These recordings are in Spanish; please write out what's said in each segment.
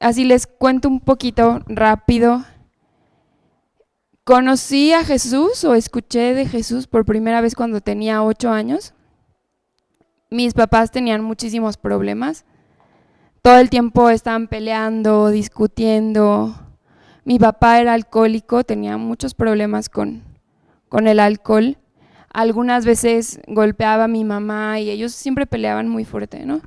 así les cuento un poquito rápido. Conocí a Jesús o escuché de Jesús por primera vez cuando tenía 8 años. Mis papás tenían muchísimos problemas. Todo el tiempo estaban peleando, discutiendo. Mi papá era alcohólico, tenía muchos problemas con el alcohol. Algunas veces golpeaba a mi mamá y ellos siempre peleaban muy fuerte, ¿no?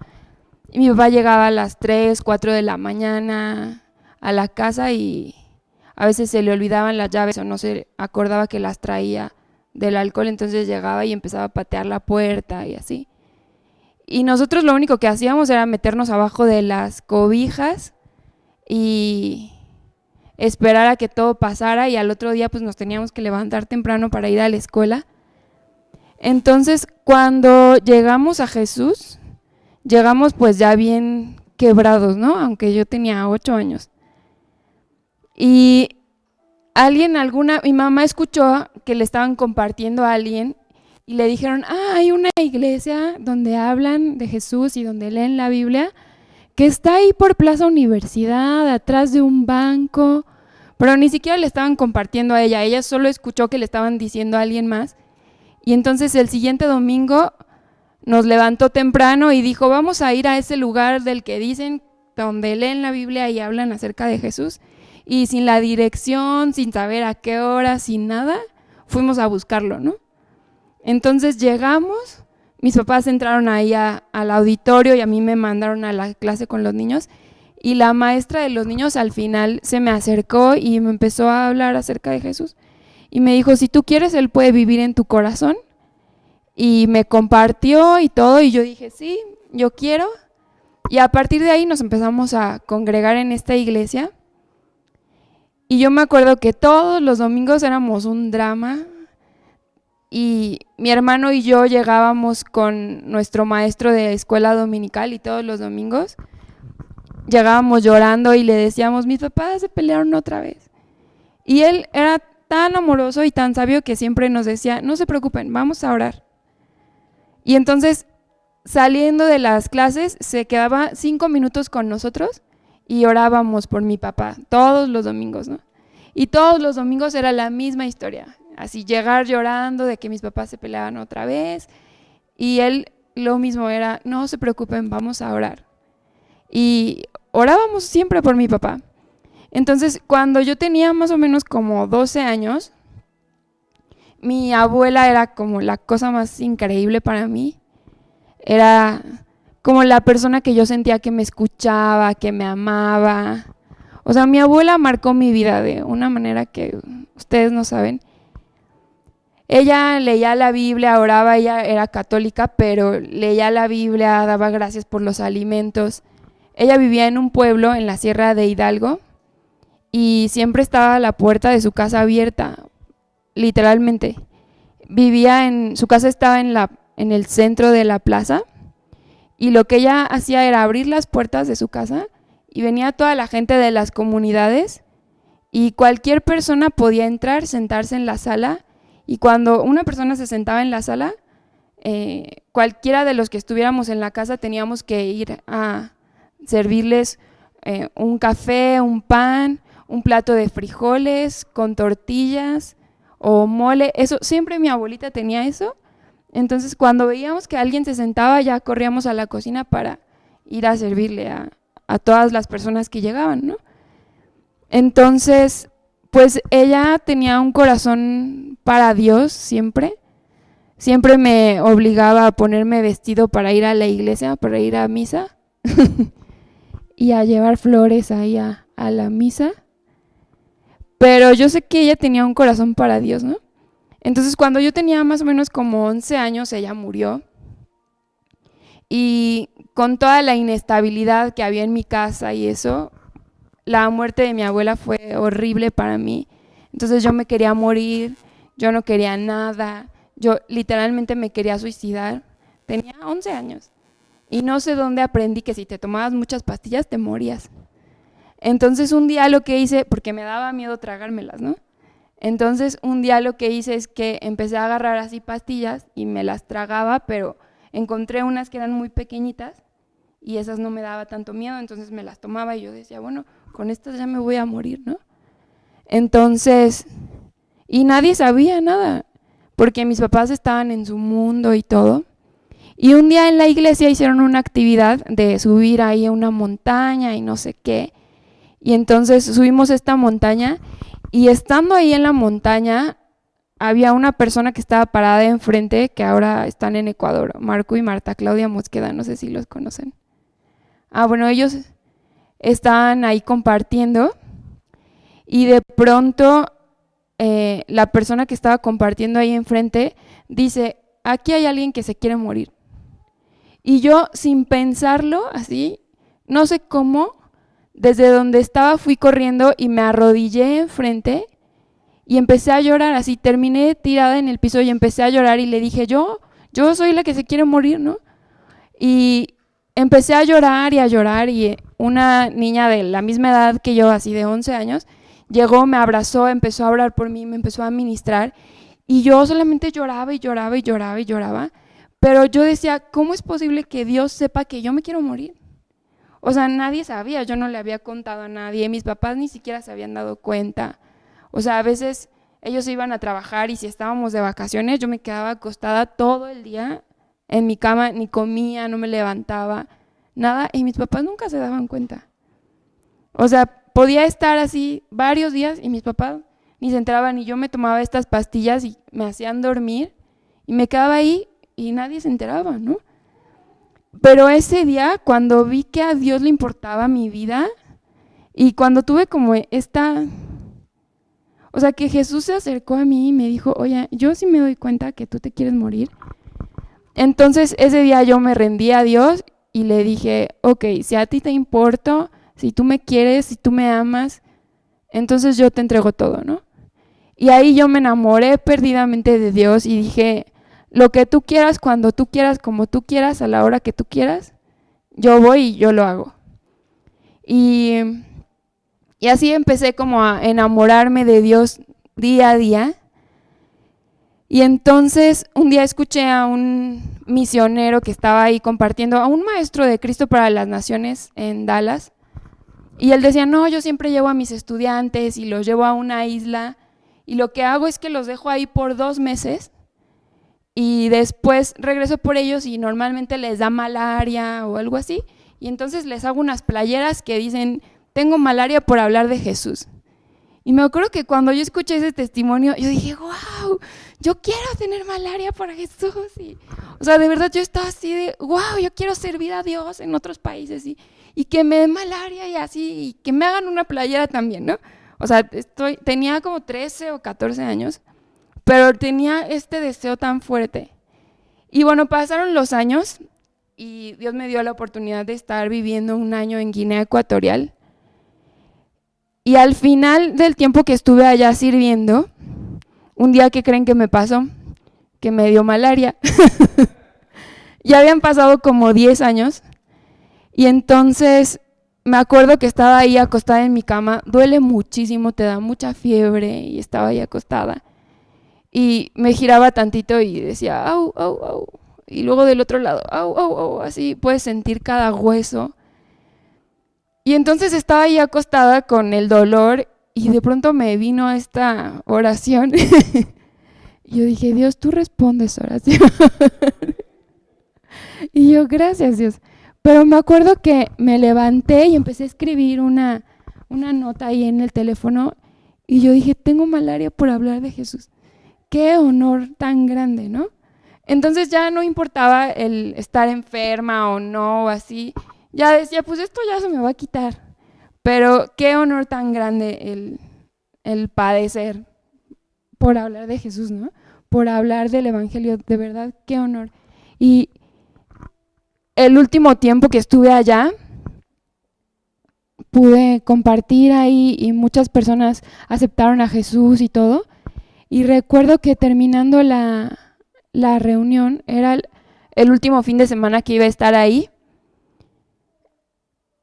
Y mi papá llegaba a las 3, 4 de la mañana a la casa y a veces se le olvidaban las llaves o no se acordaba que las traía del alcohol, entonces llegaba y empezaba a patear la puerta y así. Y nosotros lo único que hacíamos era meternos abajo de las cobijas y esperar a que todo pasara, y al otro día pues nos teníamos que levantar temprano para ir a la escuela. Entonces cuando llegamos a Jesús, llegamos pues ya bien quebrados, ¿no? Aunque yo tenía 8 años. Y mi mamá escuchó que le estaban compartiendo a alguien y le dijeron, hay una iglesia donde hablan de Jesús y donde leen la Biblia, que está ahí por Plaza Universidad, atrás de un banco, pero ni siquiera le estaban compartiendo a ella solo escuchó que le estaban diciendo a alguien más. Y entonces el siguiente domingo nos levantó temprano y dijo, vamos a ir a ese lugar del que dicen, donde leen la Biblia y hablan acerca de Jesús. Y sin la dirección, sin saber a qué hora, sin nada, fuimos a buscarlo, ¿no? Entonces llegamos, mis papás entraron ahí al auditorio y a mí me mandaron a la clase con los niños, y la maestra de los niños al final se me acercó y me empezó a hablar acerca de Jesús y me dijo, si tú quieres, Él puede vivir en tu corazón. Y me compartió y todo, y yo dije, sí, yo quiero. Y a partir de ahí nos empezamos a congregar en esta iglesia. Y yo me acuerdo que todos los domingos éramos un drama, y mi hermano y yo llegábamos con nuestro maestro de escuela dominical y todos los domingos llegábamos llorando y le decíamos, mis papás se pelearon otra vez. Y él era tan amoroso y tan sabio que siempre nos decía, no se preocupen, vamos a orar. Y entonces, saliendo de las clases, se quedaba 5 minutos con nosotros y orábamos por mi papá, todos los domingos, ¿no? Y todos los domingos era la misma historia, así llegar llorando de que mis papás se peleaban otra vez, y él lo mismo era, no se preocupen, vamos a orar. Y orábamos siempre por mi papá. Entonces, cuando yo tenía más o menos como 12 años, mi abuela era como la cosa más increíble para mí. Era como la persona que yo sentía que me escuchaba, que me amaba. O sea, mi abuela marcó mi vida de una manera que ustedes no saben. Ella leía la Biblia, oraba, ella era católica, pero leía la Biblia, daba gracias por los alimentos. Ella vivía en un pueblo en la Sierra de Hidalgo y siempre estaba la puerta de su casa abierta, literalmente. Su casa estaba en el centro de la plaza, y lo que ella hacía era abrir las puertas de su casa y venía toda la gente de las comunidades y cualquier persona podía entrar, sentarse en la sala, y cuando una persona se sentaba en la sala, cualquiera de los que estuviéramos en la casa teníamos que ir a servirles un café, un pan, un plato de frijoles con tortillas o mole. Eso, siempre mi abuelita tenía eso. Entonces cuando veíamos que alguien se sentaba, ya corríamos a la cocina para ir a servirle a todas las personas que llegaban, ¿no? Entonces, pues ella tenía un corazón para Dios siempre. Siempre me obligaba a ponerme vestido para ir a la iglesia, para ir a misa y a llevar flores ahí a la misa. Pero yo sé que ella tenía un corazón para Dios, ¿no? Entonces, cuando yo tenía más o menos como 11 años, ella murió. Y con toda la inestabilidad que había en mi casa y eso, la muerte de mi abuela fue horrible para mí. Entonces yo me quería morir, yo no quería nada, yo literalmente me quería suicidar. Tenía 11 años y no sé dónde aprendí que si te tomabas muchas pastillas te morías. Entonces un día lo que hice, porque me daba miedo tragármelas, ¿no? Entonces un día lo que hice es que empecé a agarrar así pastillas y me las tragaba, pero encontré unas que eran muy pequeñitas y esas no me daba tanto miedo, entonces me las tomaba y yo decía, bueno, con estas ya me voy a morir, ¿no? Entonces, y nadie sabía nada, porque mis papás estaban en su mundo y todo. Y un día en la iglesia hicieron una actividad de subir ahí a una montaña y no sé qué. Y entonces subimos esta montaña y estando ahí en la montaña había una persona que estaba parada enfrente, que ahora están en Ecuador, Marco y Marta Claudia Mosqueda, no sé si los conocen. Bueno, ellos estaban ahí compartiendo y de pronto la persona que estaba compartiendo ahí enfrente dice, aquí hay alguien que se quiere morir. Y yo, sin pensarlo, así, no sé cómo, desde donde estaba fui corriendo y me arrodillé enfrente y empecé a llorar, así, terminé tirada en el piso y empecé a llorar y le dije, yo soy la que se quiere morir, ¿no? Y empecé a llorar y una niña de la misma edad que yo, así de 11 años, llegó, me abrazó, empezó a orar por mí, me empezó a ministrar y yo solamente lloraba y lloraba y lloraba y lloraba. Pero yo decía, ¿cómo es posible que Dios sepa que yo me quiero morir? O sea, nadie sabía, yo no le había contado a nadie, mis papás ni siquiera se habían dado cuenta. O sea, a veces ellos iban a trabajar y si estábamos de vacaciones, yo me quedaba acostada todo el día en mi cama, ni comía, no me levantaba, nada, y mis papás nunca se daban cuenta. O sea, podía estar así varios días y mis papás ni se enteraban y yo me tomaba estas pastillas y me hacían dormir y me quedaba ahí y nadie se enteraba, ¿no? Pero ese día, cuando vi que a Dios le importaba mi vida y cuando tuve como o sea, que Jesús se acercó a mí y me dijo, oye, yo sí me doy cuenta que tú te quieres morir. Entonces ese día yo me rendí a Dios y le dije, ok, si a ti te importo, si tú me quieres, si tú me amas, entonces yo te entrego todo, ¿no? Y ahí yo me enamoré perdidamente de Dios y dije, lo que tú quieras, cuando tú quieras, como tú quieras, a la hora que tú quieras, yo voy y yo lo hago. Y así empecé como a enamorarme de Dios día a día. Y entonces un día escuché a un misionero que estaba ahí compartiendo, a un maestro de Cristo para las Naciones en Dallas. Y él decía, no, yo siempre llevo a mis estudiantes y los llevo a una isla y lo que hago es que los dejo ahí por 2 meses y después regreso por ellos y normalmente les da malaria o algo así y entonces les hago unas playeras que dicen, tengo malaria por hablar de Jesús. Y me acuerdo que cuando yo escuché ese testimonio, yo dije, wow, yo quiero tener malaria por Jesús. O sea, de verdad yo estaba así de, wow, yo quiero servir a Dios en otros países y que me den malaria y así, y que me hagan una playera también, ¿no? O sea, tenía como 13 o 14 años, pero tenía este deseo tan fuerte. Y bueno, pasaron los años y Dios me dio la oportunidad de estar viviendo 1 año en Guinea Ecuatorial. Y al final del tiempo que estuve allá sirviendo, un día, ¿qué creen que me pasó? Que me dio malaria. Ya habían pasado como 10 años y entonces me acuerdo que estaba ahí acostada en mi cama, duele muchísimo, te da mucha fiebre y estaba ahí acostada. Y me giraba tantito y decía, au, au, au. Y luego del otro lado, au, au, au, así puedes sentir cada hueso. Y entonces estaba ahí acostada con el dolor y de pronto me vino esta oración. Y yo dije, Dios, tú respondes oración. Y yo, gracias Dios. Pero me acuerdo que me levanté y empecé a escribir una nota ahí en el teléfono y yo dije, tengo malaria por hablar de Jesús. Qué honor tan grande, ¿no? Entonces ya no importaba el estar enferma o no, o así. Ya decía, pues esto ya se me va a quitar. Pero qué honor tan grande el padecer por hablar de Jesús, ¿no? Por hablar del Evangelio, de verdad, qué honor. Y el último tiempo que estuve allá, pude compartir ahí y muchas personas aceptaron a Jesús y todo. Y recuerdo que terminando la reunión, era el último fin de semana que iba a estar ahí,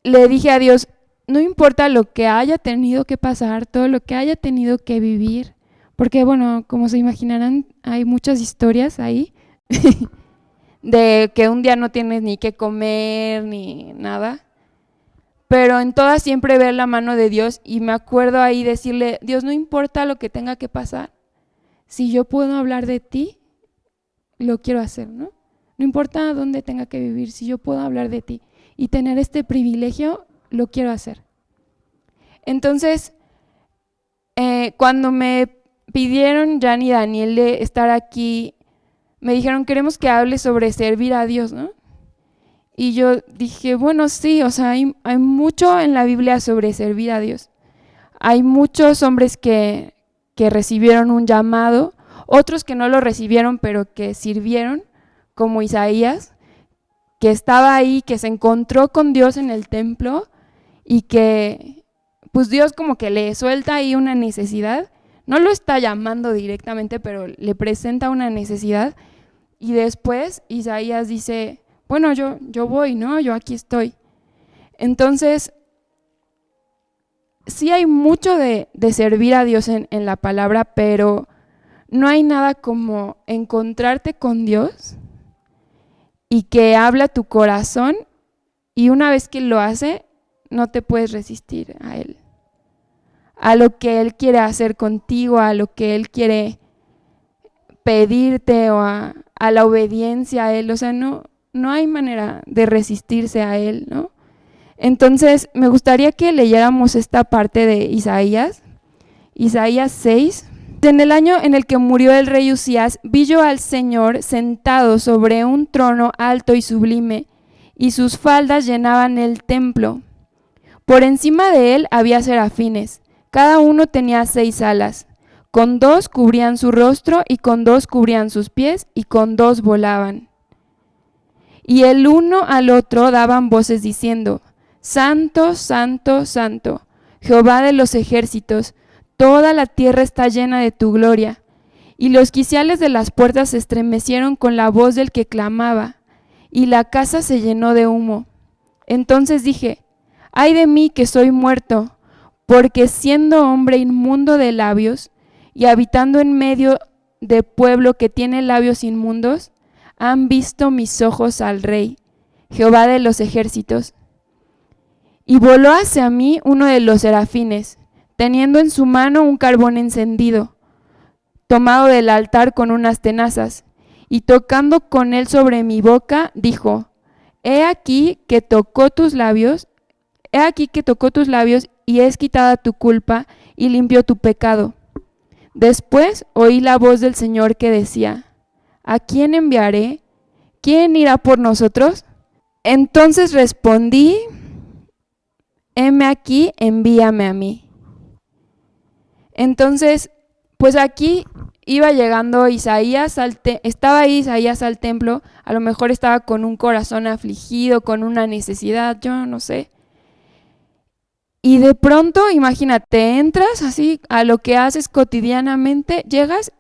le dije a Dios, no importa lo que haya tenido que pasar, todo lo que haya tenido que vivir, porque bueno, como se imaginarán, hay muchas historias ahí. de que un día no tienes ni qué comer ni nada, pero en todas siempre ver la mano de Dios, y me acuerdo ahí decirle, Dios, no importa lo que tenga que pasar, si yo puedo hablar de ti, lo quiero hacer, ¿no? No importa dónde tenga que vivir, si yo puedo hablar de ti y tener este privilegio, lo quiero hacer. Entonces, cuando me pidieron Jan y Daniel de estar aquí, me dijeron, queremos que hables sobre servir a Dios, ¿no? Y yo dije, bueno, sí, o sea, hay mucho en la Biblia sobre servir a Dios. Hay muchos hombres que recibieron un llamado, otros que no lo recibieron, pero que sirvieron, como Isaías, que estaba ahí, que se encontró con Dios en el templo y que pues Dios como que le suelta ahí una necesidad, no lo está llamando directamente, pero le presenta una necesidad, y después Isaías dice, bueno, yo voy, ¿no? Yo aquí estoy. Entonces, sí hay mucho de servir a Dios en la palabra, pero no hay nada como encontrarte con Dios y que habla tu corazón, y una vez que lo hace, no te puedes resistir a Él, a lo que Él quiere hacer contigo, a lo que Él quiere pedirte, o a la obediencia a Él. O sea, no hay manera de resistirse a Él, ¿no? Entonces, me gustaría que leyéramos esta parte de Isaías 6. En el año en el que murió el rey Usías, vi yo al Señor sentado sobre un trono alto y sublime, y sus faldas llenaban el templo. Por encima de él había serafines, cada uno tenía 6 alas. Con 2 cubrían su rostro, y con 2 cubrían sus pies, y con 2 volaban. Y el uno al otro daban voces diciendo, Santo, Santo, Santo, Jehová de los ejércitos, toda la tierra está llena de tu gloria. Y los quiciales de las puertas se estremecieron con la voz del que clamaba, y la casa se llenó de humo. Entonces dije, ay de mí que soy muerto, porque siendo hombre inmundo de labios, y habitando en medio de pueblo que tiene labios inmundos, han visto mis ojos al Rey, Jehová de los ejércitos. Y voló hacia mí uno de los serafines, teniendo en su mano un carbón encendido, tomado del altar con unas tenazas, y tocando con él sobre mi boca, dijo, he aquí que tocó tus labios, y es quitada tu culpa, y limpió tu pecado. Después oí la voz del Señor que decía, ¿a quién enviaré? ¿Quién irá por nosotros? Entonces respondí, heme aquí, envíame a mí. Entonces, pues aquí iba llegando Isaías, estaba ahí Isaías al templo, a lo mejor estaba con un corazón afligido, con una necesidad, yo no sé. Y de pronto, imagínate, entras así a lo que haces cotidianamente, llegas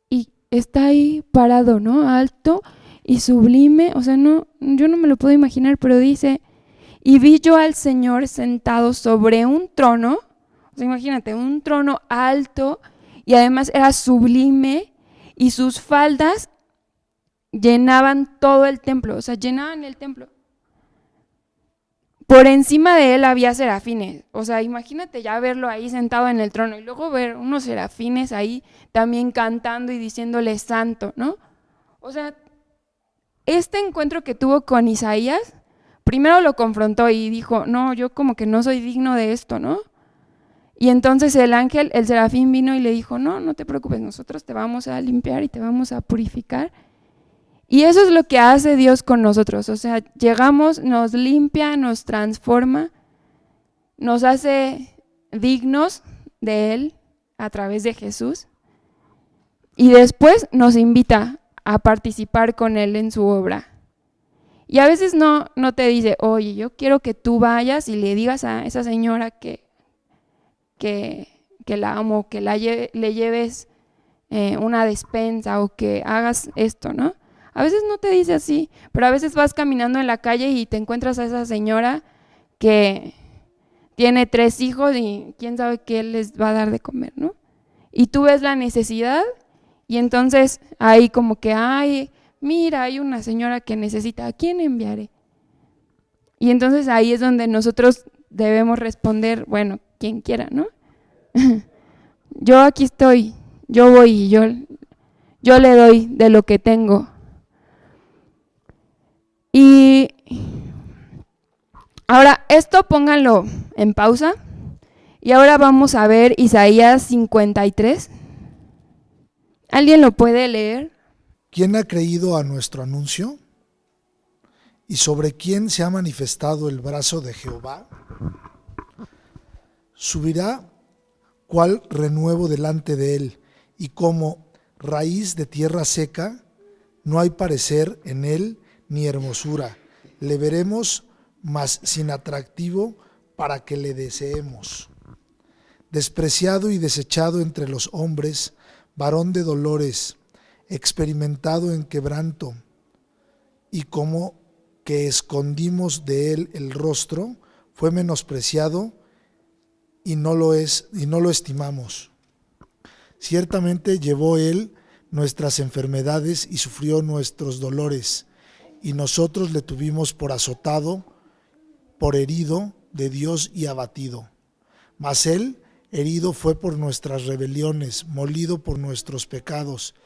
y está ahí parado, ¿no? Alto y sublime, o sea, no, yo no me lo puedo imaginar, pero dice, y vi yo al Señor sentado sobre un trono, o sea, imagínate, un trono alto, y además era sublime, y sus faldas llenaban todo el templo, o sea, llenaban el templo. Por encima de él había serafines, o sea, imagínate ya verlo ahí sentado en el trono y luego ver unos serafines ahí también cantando y diciéndole santo, ¿no? O sea, este encuentro que tuvo con Isaías, primero lo confrontó y dijo, no, yo como que no soy digno de esto, ¿no? Y entonces el ángel, el serafín vino y le dijo, no te preocupes, nosotros te vamos a limpiar y te vamos a purificar. Y eso es lo que hace Dios con nosotros, o sea, llegamos, nos limpia, nos transforma, nos hace dignos de Él a través de Jesús, y después nos invita a participar con Él en su obra. Y a veces no te dice, oye, yo quiero que tú vayas y le digas a esa señora que la amo, que le lleves una despensa o que hagas esto, ¿no? A veces no te dice así, pero a veces vas caminando en la calle y te encuentras a esa señora que tiene 3 hijos y quién sabe qué les va a dar de comer, ¿no? Y tú ves la necesidad y entonces ahí como que, ay, mira, hay una señora que necesita, ¿a quién enviaré? Y entonces ahí es donde nosotros debemos responder, bueno, quien quiera, ¿no? Yo aquí estoy, yo voy y yo le doy de lo que tengo. Y ahora, esto pónganlo en pausa. Y ahora vamos a ver Isaías 53. ¿Alguien lo puede leer? ¿Quién ha creído a nuestro anuncio? ¿Y sobre quién se ha manifestado el brazo de Jehová? Subirá cual renuevo delante de él, y como raíz de tierra seca, no hay parecer en él ni hermosura. Le veremos, mas sin atractivo para que le deseemos. Despreciado y desechado entre los hombres, varón de dolores, experimentado en quebranto, y como que escondimos de él el rostro, fue menospreciado y no lo estimamos. Ciertamente llevó él nuestras enfermedades y sufrió nuestros dolores, y nosotros le tuvimos por azotado, por herido de Dios y abatido. Mas él herido fue por nuestras rebeliones, molido por nuestros pecados.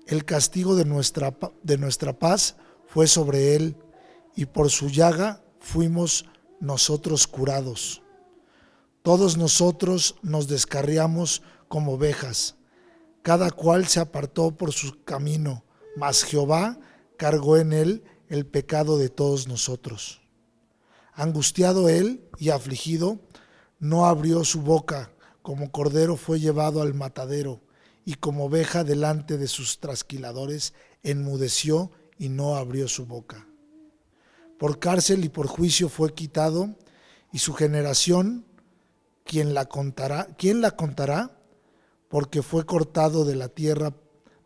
El castigo de nuestra paz fue sobre él, y por su llaga fuimos nosotros curados. Todos nosotros nos descarriamos como ovejas, cada cual se apartó por su camino, mas Jehová cargó en él el pecado de todos nosotros. Angustiado él y afligido, no abrió su boca, como cordero fue llevado al matadero, y como oveja delante de sus trasquiladores, enmudeció y no abrió su boca. Por cárcel y por juicio fue quitado, y su generación, ¿quién la contará? Porque fue cortado de la tierra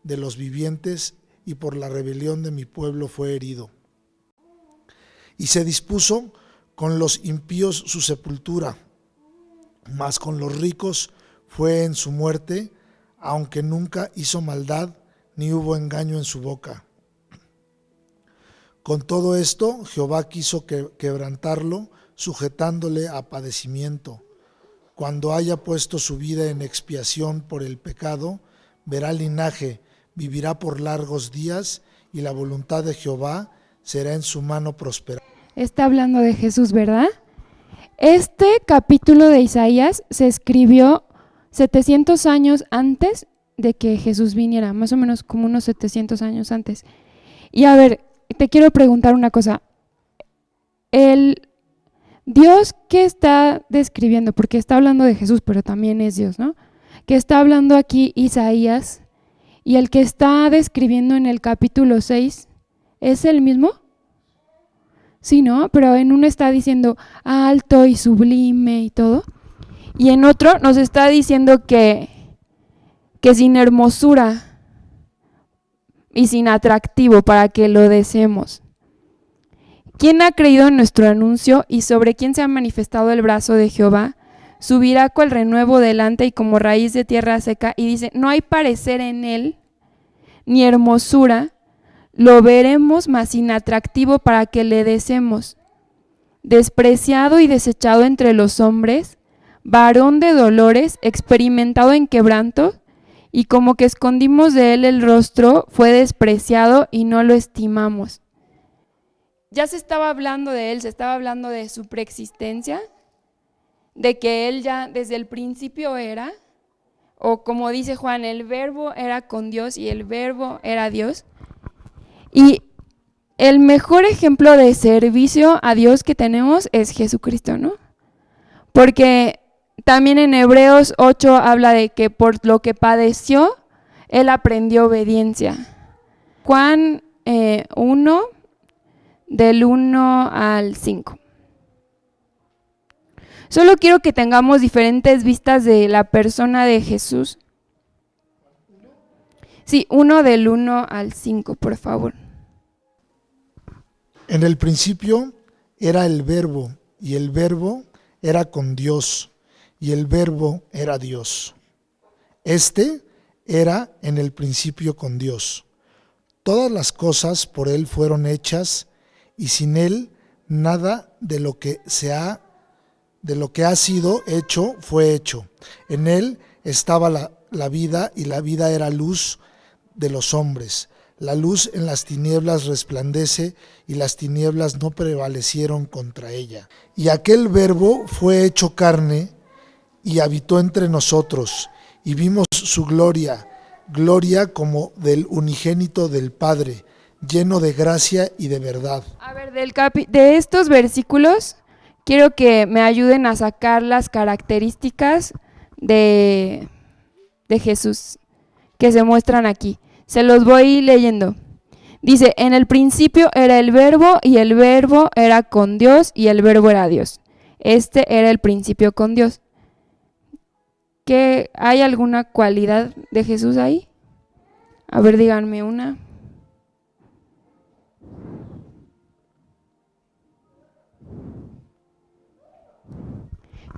de los vivientes, y por la rebelión de mi pueblo fue herido. Y se dispuso con los impíos su sepultura, mas con los ricos fue en su muerte, aunque nunca hizo maldad, ni hubo engaño en su boca. Con todo esto, Jehová quiso quebrantarlo, sujetándole a padecimiento. Cuando haya puesto su vida en expiación por el pecado, verá linaje, vivirá por largos días, y la voluntad de Jehová será en su mano prosperada. Está hablando de Jesús, ¿verdad? Este capítulo de Isaías se escribió 700 años antes de que Jesús viniera, más o menos como unos 700 años antes. Y a ver, te quiero preguntar una cosa. El Dios que está describiendo, porque está hablando de Jesús, pero también es Dios, ¿no? Que está hablando aquí Isaías, y el que está describiendo en el capítulo 6, ¿es el mismo? Sí, ¿no? Pero en uno está diciendo alto y sublime y todo. Y en otro nos está diciendo que sin hermosura y sin atractivo para que lo deseemos. ¿Quién ha creído en nuestro anuncio y sobre quién se ha manifestado el brazo de Jehová? Subirá cual renuevo delante y como raíz de tierra seca. Y dice, no hay parecer en él, ni hermosura. Lo veremos, mas sin atractivo para que le deseemos. Despreciado y desechado entre los hombres, varón de dolores, experimentado en quebranto, y como que escondimos de él el rostro, fue despreciado y no lo estimamos. Ya se estaba hablando de él, se estaba hablando de su preexistencia, de que él ya desde el principio era, o como dice Juan, el verbo era con Dios y el verbo era Dios. Y el mejor ejemplo de servicio a Dios que tenemos es Jesucristo, ¿no? Porque también en Hebreos 8 habla de que por lo que padeció, Él aprendió obediencia. Juan 1, del 1 al 5. Solo quiero que tengamos diferentes vistas de la persona de Jesús. Sí, 1 del 1 al 5, por favor. En el principio era el verbo, y el verbo era con Dios, y el verbo era Dios. Este era en el principio con Dios. Todas las cosas por Él fueron hechas, y sin Él nada de lo que ha sido hecho fue hecho. En Él estaba la vida, y la vida era luz de los hombres. La luz en las tinieblas resplandece, y las tinieblas no prevalecieron contra ella. Y aquel Verbo fue hecho carne y habitó entre nosotros, y vimos su gloria, gloria como del unigénito del Padre, lleno de gracia y de verdad. A ver, de estos versículos quiero que me ayuden a sacar las características de Jesús que se muestran aquí. Se los voy leyendo. Dice, en el principio era el Verbo, y el Verbo era con Dios, y el Verbo era Dios. Este era el principio con Dios. ¿Hay alguna cualidad de Jesús ahí? A ver, díganme una.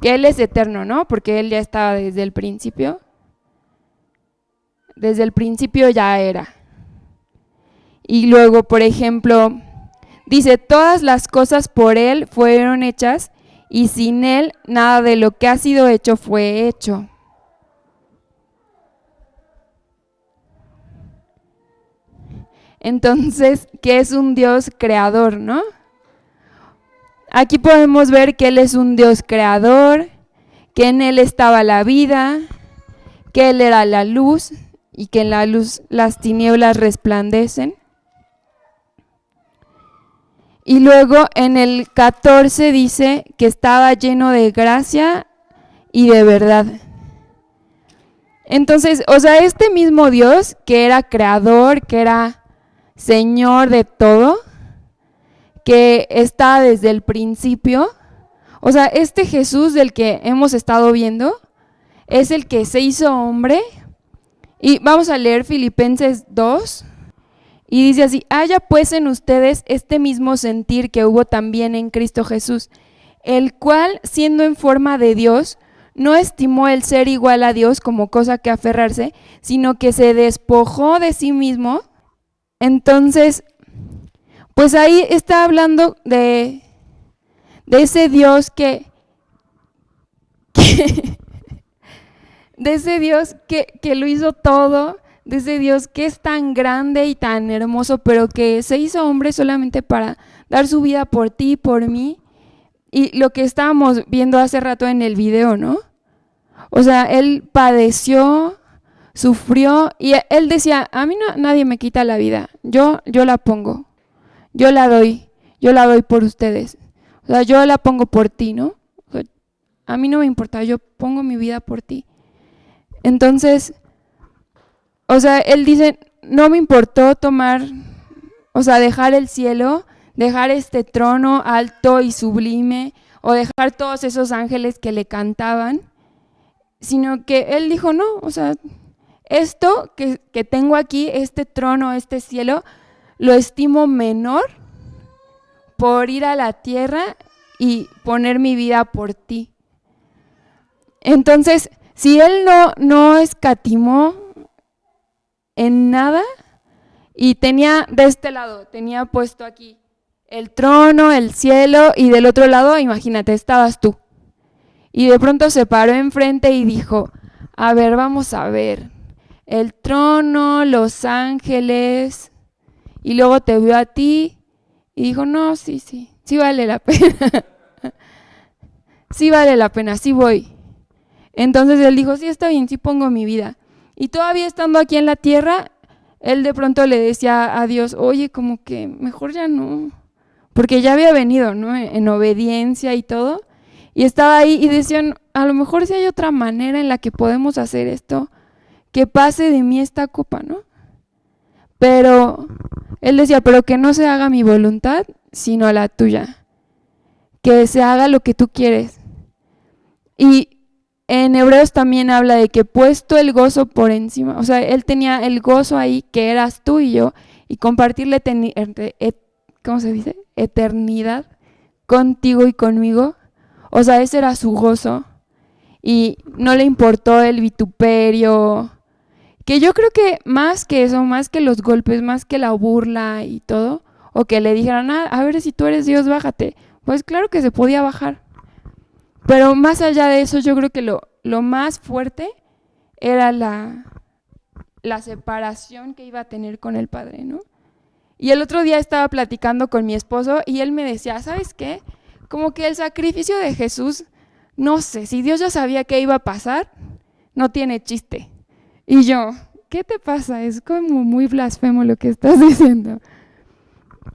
Que Él es eterno, ¿no? Porque Él ya estaba desde el principio. Desde el principio ya era. Y luego, por ejemplo, dice, todas las cosas por Él fueron hechas, y sin Él nada de lo que ha sido hecho fue hecho. Entonces, ¿qué es un Dios creador, no? Aquí podemos ver que Él es un Dios creador, que en Él estaba la vida, que Él era la luz, y que en la luz las tinieblas resplandecen. Y luego en el 14 dice que estaba lleno de gracia y de verdad. Entonces, o sea, este mismo Dios que era creador, que era Señor de todo, que está desde el principio, o sea, este Jesús del que hemos estado viendo es el que se hizo hombre. Y vamos a leer Filipenses 2, y dice así, haya pues en ustedes este mismo sentir que hubo también en Cristo Jesús, el cual, siendo en forma de Dios, no estimó el ser igual a Dios como cosa que aferrarse, sino que se despojó de sí mismo. Entonces, pues ahí está hablando de ese Dios de ese Dios que lo hizo todo, de ese Dios que es tan grande y tan hermoso, pero que se hizo hombre solamente para dar su vida por ti y por mí. Y lo que estábamos viendo hace rato en el video, ¿no? O sea, Él padeció, sufrió, y Él decía, a mí nadie me quita la vida, yo la pongo, yo la doy por ustedes. O sea, yo la pongo por ti, ¿no? O sea, a mí no me importa, yo pongo mi vida por ti. Entonces, o sea, Él dice, no me importó dejar el cielo, dejar este trono alto y sublime, o dejar todos esos ángeles que le cantaban, sino que Él dijo, no, o sea, esto que tengo aquí, este trono, este cielo, lo estimo menor por ir a la tierra y poner mi vida por ti. Entonces, si Él no escatimó en nada, y tenía de este lado, tenía puesto aquí el trono, el cielo, y del otro lado, imagínate, estabas tú. Y de pronto se paró enfrente y dijo, a ver, vamos a ver, el trono, los ángeles, y luego te vio a ti, y dijo, no, sí vale la pena, sí vale la pena, sí voy. Entonces Él dijo, sí, está bien, sí pongo mi vida. Y todavía estando aquí en la tierra, Él de pronto le decía a Dios, oye, como que mejor ya no, porque ya había venido, ¿no? En obediencia y todo, y estaba ahí y decían, a lo mejor si hay otra manera en la que podemos hacer esto, que pase de mí esta copa, ¿no? Pero Él decía, pero que no se haga mi voluntad, sino la tuya, que se haga lo que tú quieres. Y en Hebreos también habla de que puesto el gozo por encima, o sea, Él tenía el gozo ahí, que eras tú y yo, y compartir la ¿cómo se dice? Eternidad contigo y conmigo. O sea, ese era su gozo, y no le importó el vituperio, Que yo creo que más que eso, más que los golpes, más que la burla y todo, o que le dijeran, a ver si tú eres Dios, bájate. Pues claro que se podía bajar. Pero más allá de eso, yo creo que lo más fuerte era la separación que iba a tener con el Padre, ¿no? Y el otro día estaba platicando con mi esposo y él me decía, ¿sabes qué? Como que el sacrificio de Jesús, no sé, si Dios ya sabía qué iba a pasar, no tiene chiste. Y yo, ¿qué te pasa? Es como muy blasfemo lo que estás diciendo.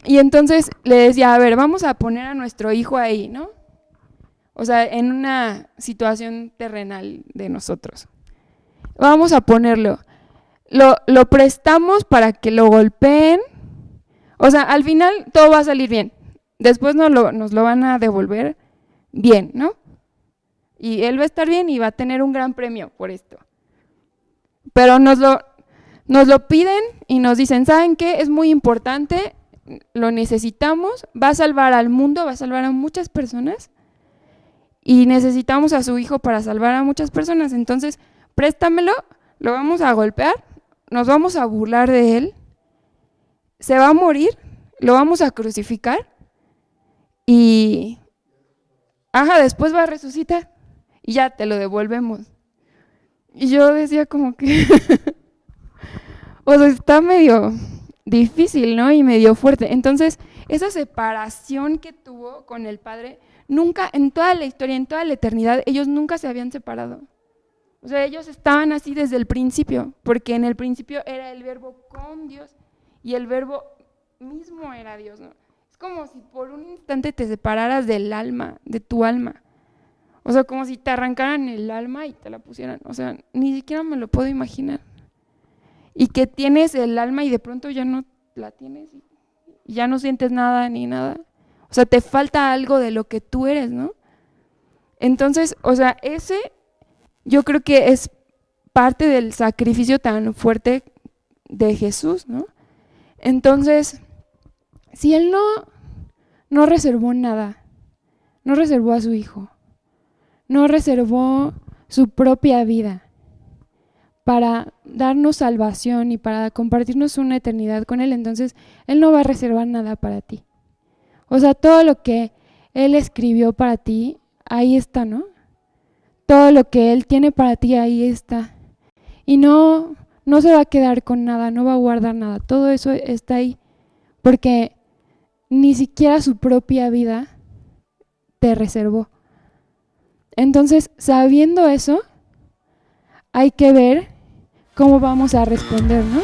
Y entonces le decía, a ver, vamos a poner a nuestro hijo ahí, ¿no? O sea, en una situación terrenal de nosotros. Vamos a ponerlo. Lo prestamos para que lo golpeen. O sea, al final todo va a salir bien. Después nos lo van a devolver bien, ¿no? Y él va a estar bien y va a tener un gran premio por esto. Pero nos lo piden y nos dicen, ¿saben qué? Es muy importante, lo necesitamos, va a salvar al mundo, va a salvar a muchas personas y necesitamos a su hijo para salvar a muchas personas. Entonces, préstamelo, lo vamos a golpear, nos vamos a burlar de él, se va a morir, lo vamos a crucificar y después va a resucitar y ya te lo devolvemos. Y yo decía como que o sea, está medio difícil, ¿no? Y medio fuerte. Entonces, esa separación que tuvo con el Padre, nunca, en toda la historia, en toda la eternidad, ellos nunca se habían separado. O sea, ellos estaban así desde el principio, porque en el principio era el Verbo con Dios y el Verbo mismo era Dios, ¿no? Es como si por un instante te separaras del alma, de tu alma. O sea, como si te arrancaran el alma y te la pusieran. O sea, ni siquiera me lo puedo imaginar. Y que tienes el alma y de pronto ya no la tienes y ya no sientes nada ni nada. O sea, te falta algo de lo que tú eres, ¿no? Entonces, o sea, ese yo creo que es parte del sacrificio tan fuerte de Jesús, ¿no? Entonces, si Él no reservó nada, no reservó a su Hijo, no reservó su propia vida para darnos salvación y para compartirnos una eternidad con Él, entonces Él no va a reservar nada para ti. O sea, todo lo que Él escribió para ti, ahí está, ¿no? Todo lo que Él tiene para ti, ahí está. Y no se va a quedar con nada, no va a guardar nada. Todo eso está ahí, porque ni siquiera su propia vida te reservó. Entonces, sabiendo eso, hay que ver cómo vamos a responder, ¿no?